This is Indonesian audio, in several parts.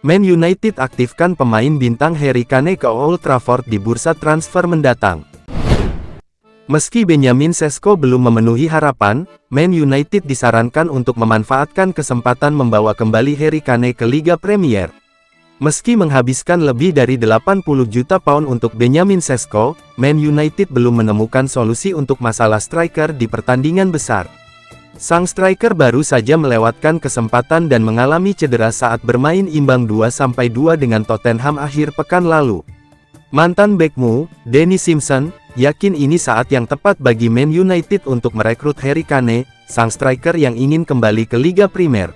Man United aktifkan pemain bintang Harry Kane ke Old Trafford di bursa transfer mendatang. Meski Benjamin Sesko belum memenuhi harapan, Man United disarankan untuk memanfaatkan kesempatan membawa kembali Harry Kane ke Liga Premier. Meski menghabiskan lebih dari 80 juta pound untuk Benjamin Sesko, Man United belum menemukan solusi untuk masalah striker di pertandingan besar. Sang striker baru saja melewatkan kesempatan dan mengalami cedera saat bermain imbang 2-2 dengan Tottenham akhir pekan lalu. Mantan bekmu, Danny Simpson, yakin ini saat yang tepat bagi Man United untuk merekrut Harry Kane, sang striker yang ingin kembali ke Liga Primer.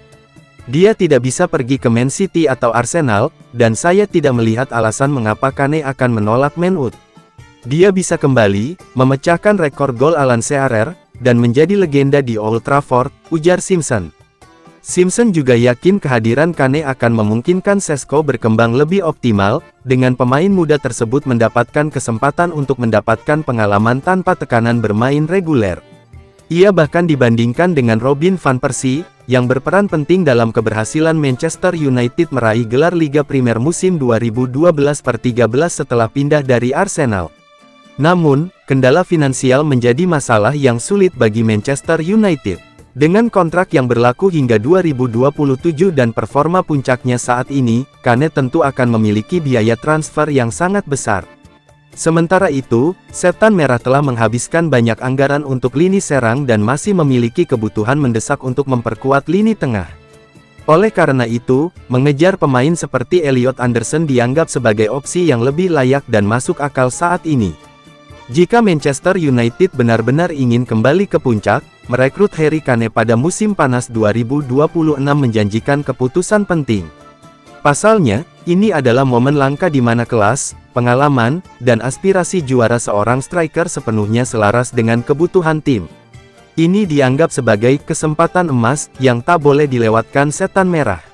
Dia tidak bisa pergi ke Man City atau Arsenal, dan saya tidak melihat alasan mengapa Kane akan menolak Man Utd. Dia bisa kembali, memecahkan rekor gol Alan Shearer, dan menjadi legenda di Old Trafford, ujar Simpson. Simpson juga yakin kehadiran Kane akan memungkinkan Sesko berkembang lebih optimal, dengan pemain muda tersebut mendapatkan kesempatan untuk mendapatkan pengalaman tanpa tekanan bermain reguler. Ia bahkan dibandingkan dengan Robin van Persie, yang berperan penting dalam keberhasilan Manchester United meraih gelar Liga Primer musim 2012-13 setelah pindah dari Arsenal. Namun, kendala finansial menjadi masalah yang sulit bagi Manchester United. Dengan kontrak yang berlaku hingga 2027 dan performa puncaknya saat ini, Kane tentu akan memiliki biaya transfer yang sangat besar. Sementara itu, Setan Merah telah menghabiskan banyak anggaran untuk lini serang dan masih memiliki kebutuhan mendesak untuk memperkuat lini tengah. Oleh karena itu, mengejar pemain seperti Elliot Anderson dianggap sebagai opsi yang lebih layak dan masuk akal saat ini. Jika Manchester United benar-benar ingin kembali ke puncak, merekrut Harry Kane pada musim panas 2026 menjanjikan keputusan penting. Pasalnya, ini adalah momen langka di mana kelas, pengalaman, dan aspirasi juara seorang striker sepenuhnya selaras dengan kebutuhan tim. Ini dianggap sebagai kesempatan emas yang tak boleh dilewatkan Setan Merah.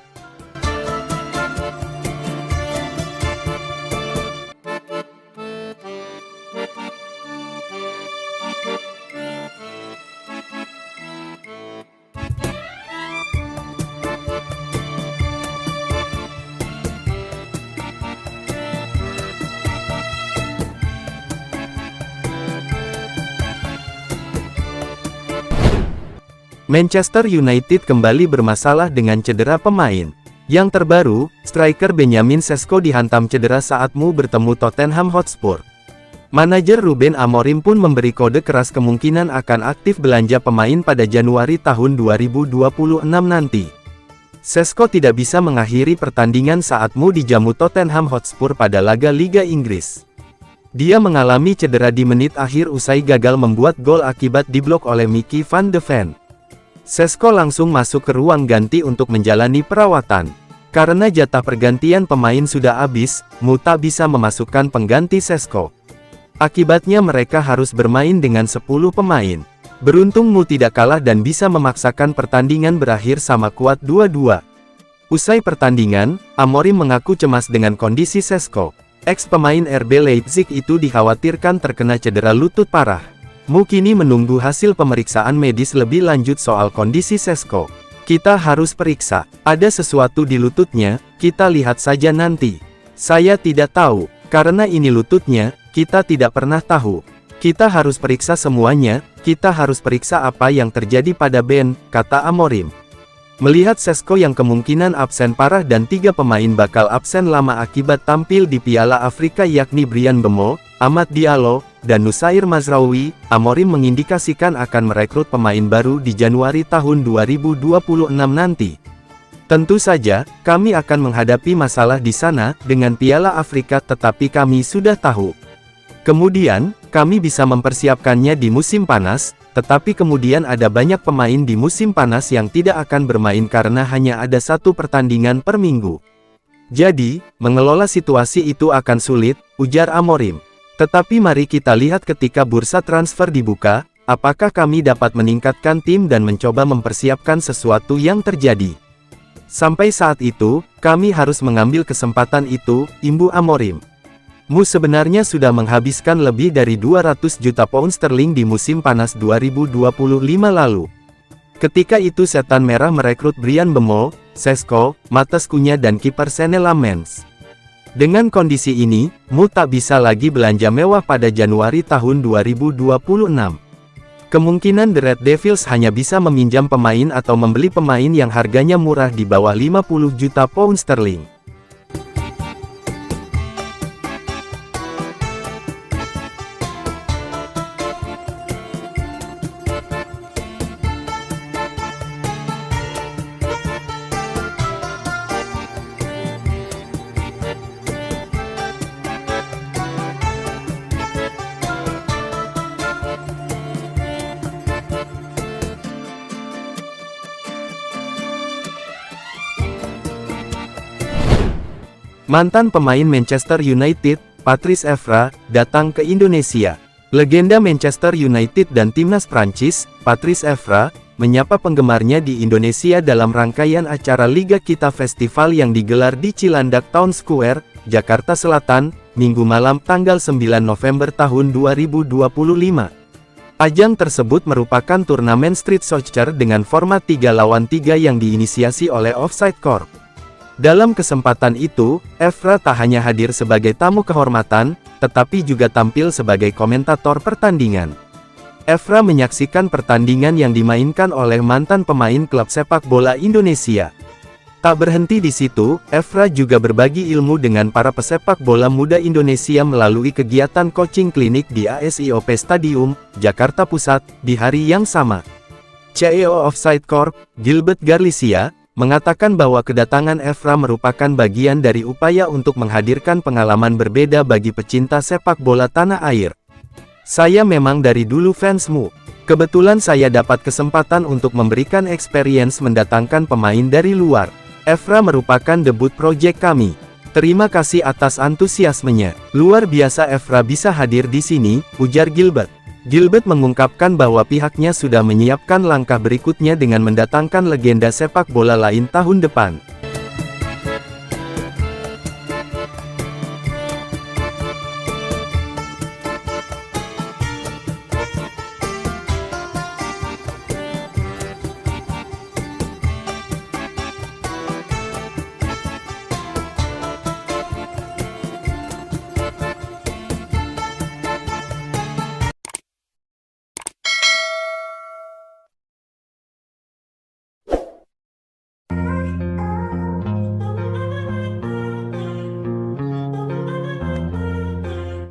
Manchester United kembali bermasalah dengan cedera pemain. Yang terbaru, striker Benjamin Sesko dihantam cedera saat bertemu Tottenham Hotspur. Manajer Ruben Amorim pun memberi kode keras kemungkinan akan aktif belanja pemain pada Januari tahun 2026 nanti. Sesko tidak bisa mengakhiri pertandingan saat dijamu Tottenham Hotspur pada laga Liga Inggris. Dia mengalami cedera di menit akhir usai gagal membuat gol akibat diblok oleh Mickey van de Ven. Sesko langsung masuk ke ruang ganti untuk menjalani perawatan. Karena jatah pergantian pemain sudah habis, tak bisa memasukkan pengganti Sesko. Akibatnya mereka harus bermain dengan 10 pemain. Beruntung tidak kalah dan bisa memaksakan pertandingan berakhir sama kuat 2-2. Usai pertandingan, Amorim mengaku cemas dengan kondisi Sesko. Ex-pemain RB Leipzig itu dikhawatirkan terkena cedera lutut parah. Kini menunggu hasil pemeriksaan medis lebih lanjut soal kondisi Sesko. Kita harus periksa, ada sesuatu di lututnya, kita lihat saja nanti. Saya tidak tahu, karena ini lututnya, kita tidak pernah tahu. Kita harus periksa semuanya, kita harus periksa apa yang terjadi pada Ben, kata Amorim. Melihat Sesko yang kemungkinan absen parah dan 3 pemain bakal absen lama akibat tampil di Piala Afrika yakni Bryan Mbeumo, Amad Diallo, dan Nusair Mazraoui, Amorim mengindikasikan akan merekrut pemain baru di Januari tahun 2026 nanti. Tentu saja, kami akan menghadapi masalah di sana, dengan Piala Afrika tetapi kami sudah tahu. Kemudian, kami bisa mempersiapkannya di musim panas, tetapi kemudian ada banyak pemain di musim panas yang tidak akan bermain karena hanya ada 1 pertandingan per minggu. Jadi, mengelola situasi itu akan sulit, ujar Amorim. Tetapi mari kita lihat ketika bursa transfer dibuka, apakah kami dapat meningkatkan tim dan mencoba mempersiapkan sesuatu yang terjadi. Sampai saat itu, kami harus mengambil kesempatan itu, imbu Amorim. Sebenarnya sudah menghabiskan lebih dari 200 juta pound sterling di musim panas 2025 lalu. Ketika itu Setan Merah merekrut Bryan Mbeumo, Šeško, Matheus Cunha dan kiper Senne Lammens. Dengan kondisi ini, Mu tak bisa lagi belanja mewah pada Januari tahun 2026. Kemungkinan The Red Devils hanya bisa meminjam pemain atau membeli pemain yang harganya murah di bawah 50 juta pound sterling. Mantan pemain Manchester United, Patrice Evra, datang ke Indonesia. Legenda Manchester United dan timnas Prancis, Patrice Evra, menyapa penggemarnya di Indonesia dalam rangkaian acara Liga Kita Festival yang digelar di Cilandak Town Square, Jakarta Selatan, Minggu malam tanggal 9 November tahun 2025. Ajang tersebut merupakan turnamen street soccer dengan format 3 lawan 3 yang diinisiasi oleh Offside Corp. Dalam kesempatan itu, Evra tak hanya hadir sebagai tamu kehormatan, tetapi juga tampil sebagai komentator pertandingan. Evra menyaksikan pertandingan yang dimainkan oleh mantan pemain klub sepak bola Indonesia. Tak berhenti di situ, Evra juga berbagi ilmu dengan para pesepak bola muda Indonesia melalui kegiatan coaching klinik di ASIOP Stadium, Jakarta Pusat, di hari yang sama. CEO Offside Corp, Gilbert Garcia, mengatakan bahwa kedatangan Evra merupakan bagian dari upaya untuk menghadirkan pengalaman berbeda bagi pecinta sepak bola tanah air. Saya memang dari dulu fansmu. Kebetulan saya dapat kesempatan untuk memberikan experience mendatangkan pemain dari luar. Evra merupakan debut proyek kami. Terima kasih atas antusiasmenya. Luar biasa Evra bisa hadir di sini, ujar Gilbert. Gilbert mengungkapkan bahwa pihaknya sudah menyiapkan langkah berikutnya dengan mendatangkan legenda sepak bola lain tahun depan.